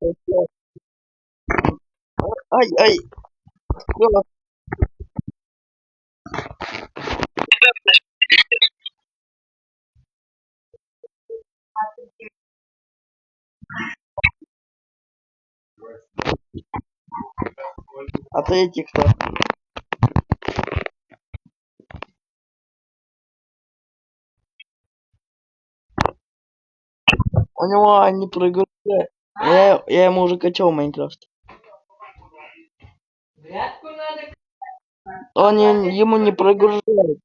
Ай, ай, всё. А третий кто? У него не прогружает. Я ему уже качал Майнкрафт. Ему не прогружает.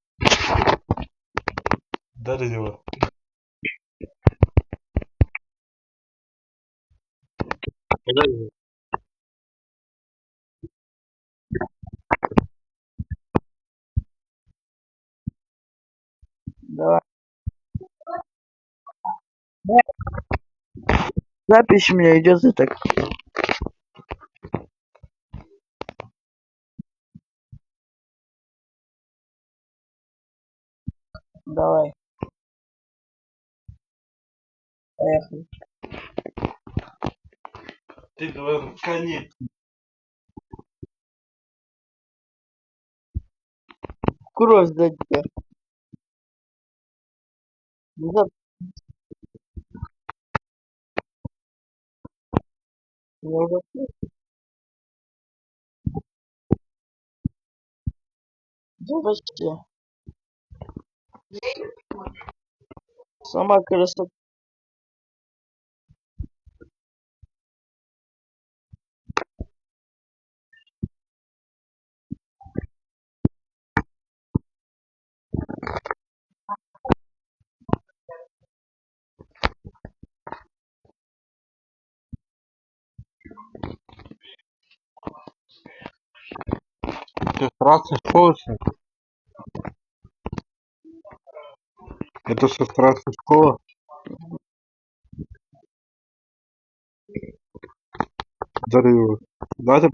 Дарила. Дарила. Давай. Запись у меня идет и так. Давай, поехали. Ты давай конец. Кровь сдать тебе. Назад. Я уже почти. Сама красота. Ты страшно школы? Это что, страшная школа? Дарила. Надо.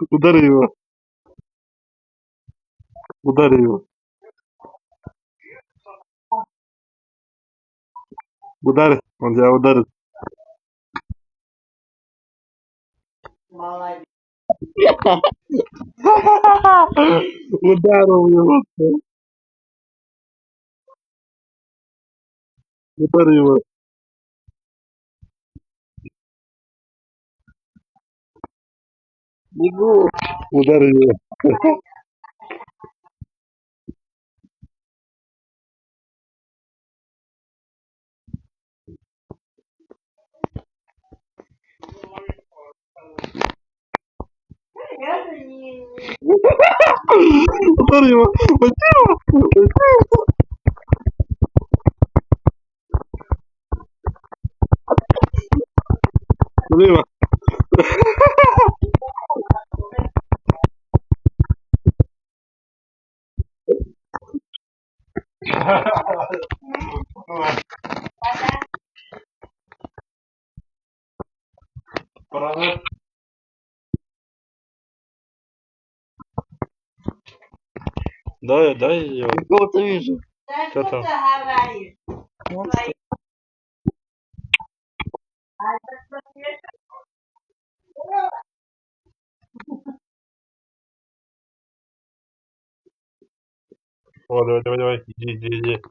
Ударь его. Ударь его. Ударь. Он тебя ударит. Ударил его. Ударь его. Бегу. Ударь его. Ударь его. Слева. Дай ее. Я кого-то вижу. Что там? Вот. О, давай. Иди.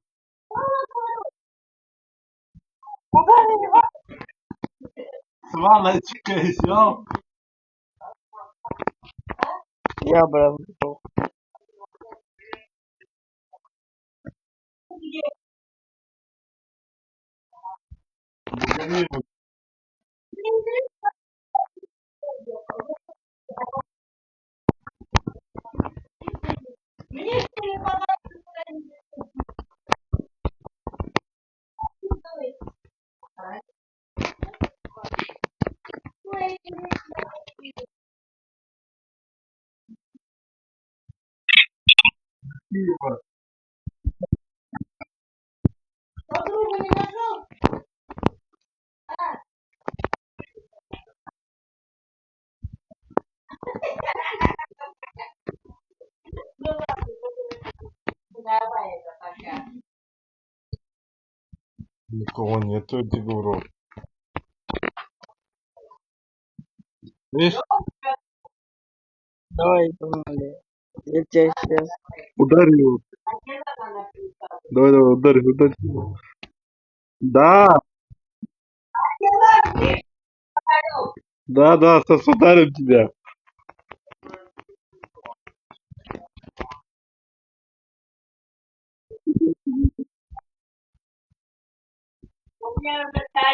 Свалочка взял. Я обратно пошел. Никого нету, я тебе говорю. Видишь? Давай, погнали. Я тебя сейчас... Ударь его. Давай, давай, ударь, ударь. Да, да, да, сейчас ударим тебя.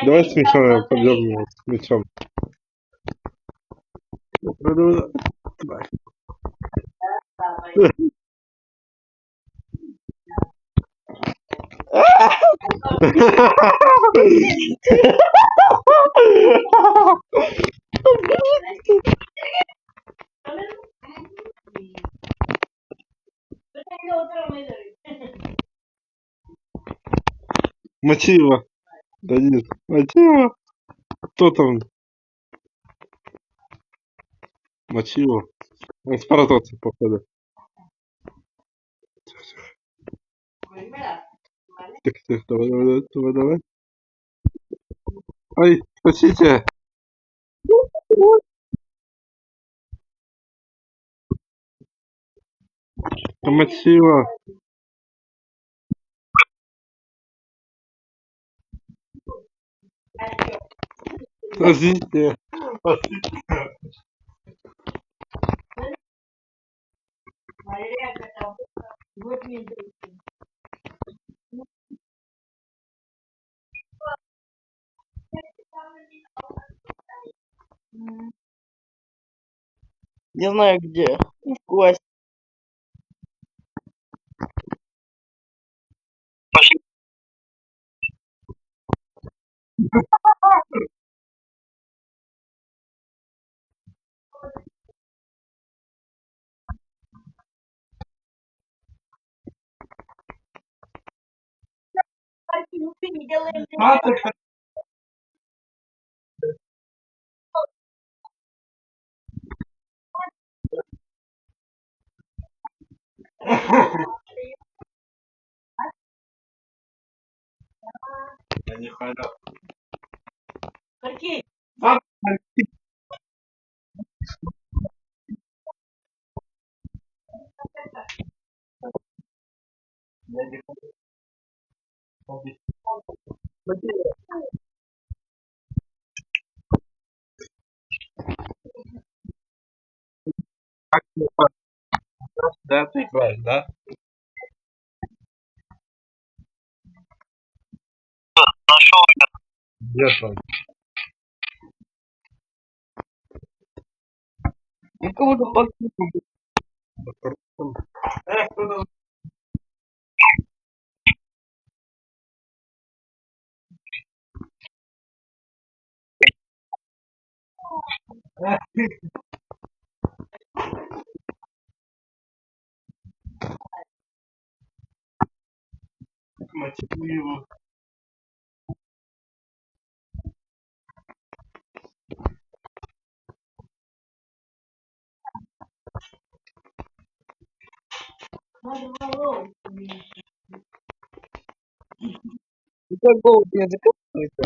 Давай с мячом пойдем его, с мячом. Давай, давай, давай. Мочи его. Денис, мочи его. Кто там? Мочи его. Он спортился, походу. Тихо, тихо, давай, давай, давай, давай. Ай, спасите. Мочи его. Спасите. Не знаю где. В классе. Я не хочу. Я не хочу. Да, ты играешь, да? Где он? Ну кого-то покинул. Кто там? Мочи его. И как голубь не закапывается.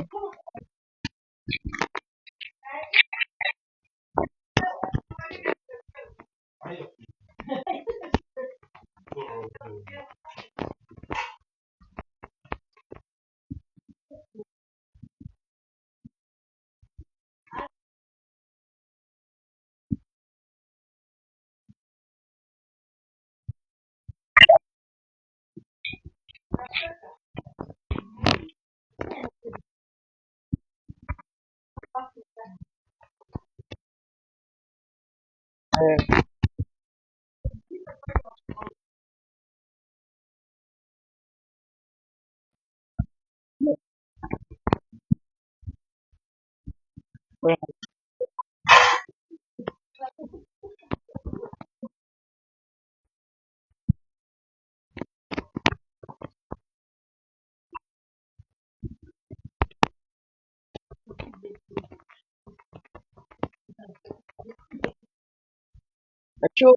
А чё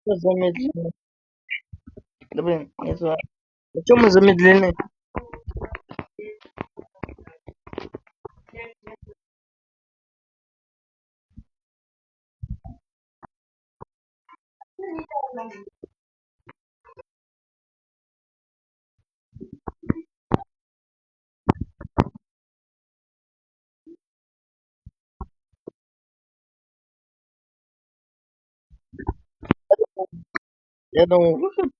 замедлены? Да блин, не знаю. А чё мы замедлены? Я думал, выход.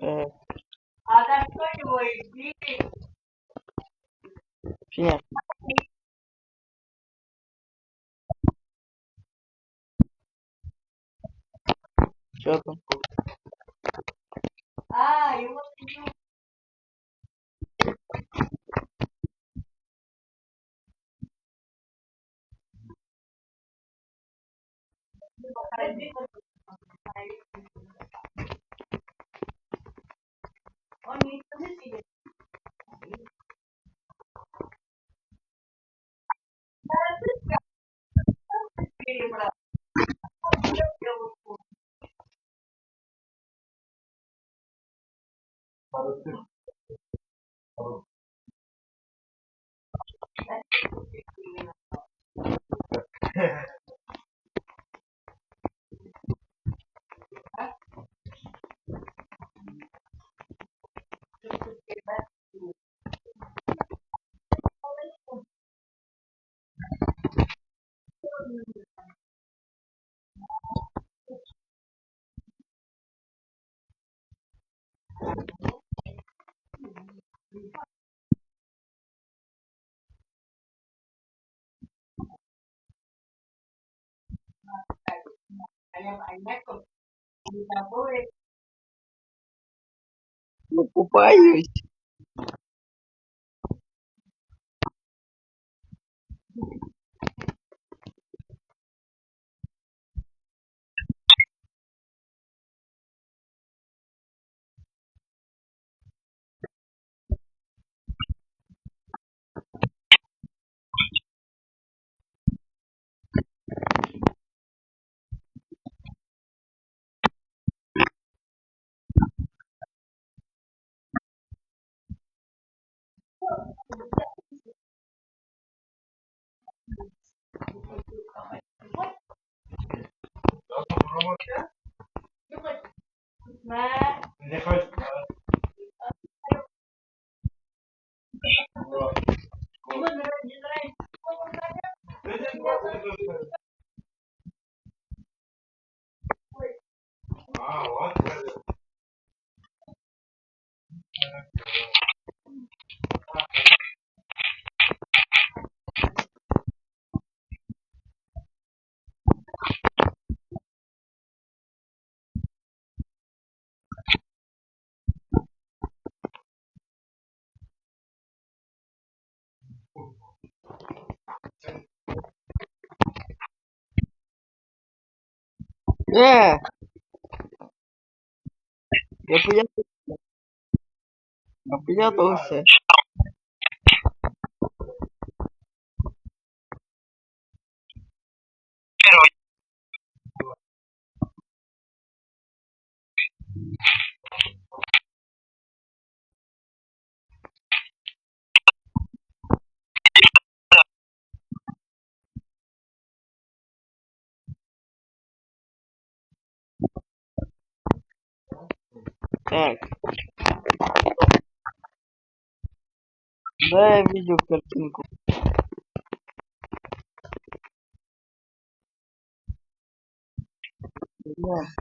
Э, Финя, что там? Ну, купаюсь. Э, я прятался. Так, да, я видел картинку. Да.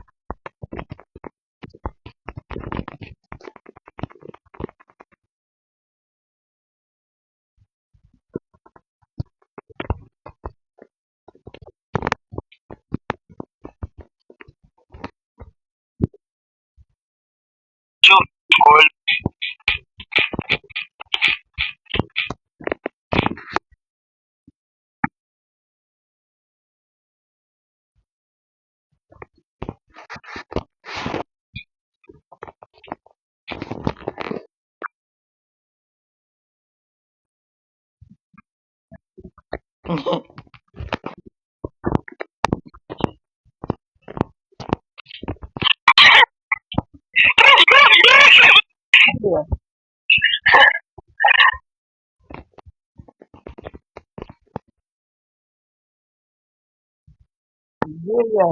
Где я?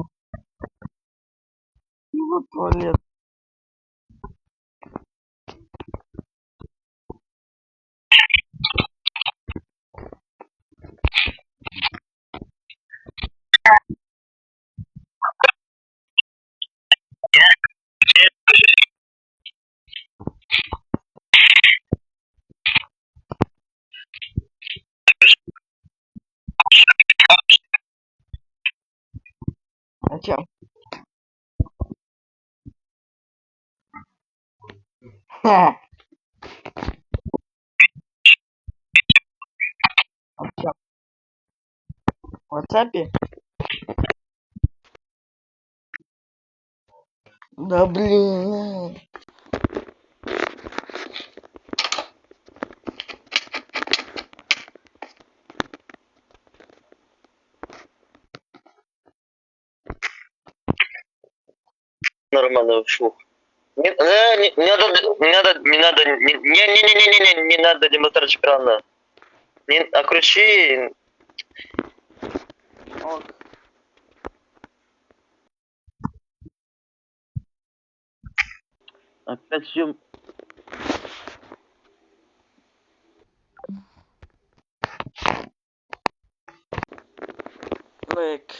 Ну, туалет. А чем? Ха, а чем? В WhatsApp? Да блин. Нормально, фу. Не надо демонстрировать экрана. Включи. Ок. Опять съем. Лайк.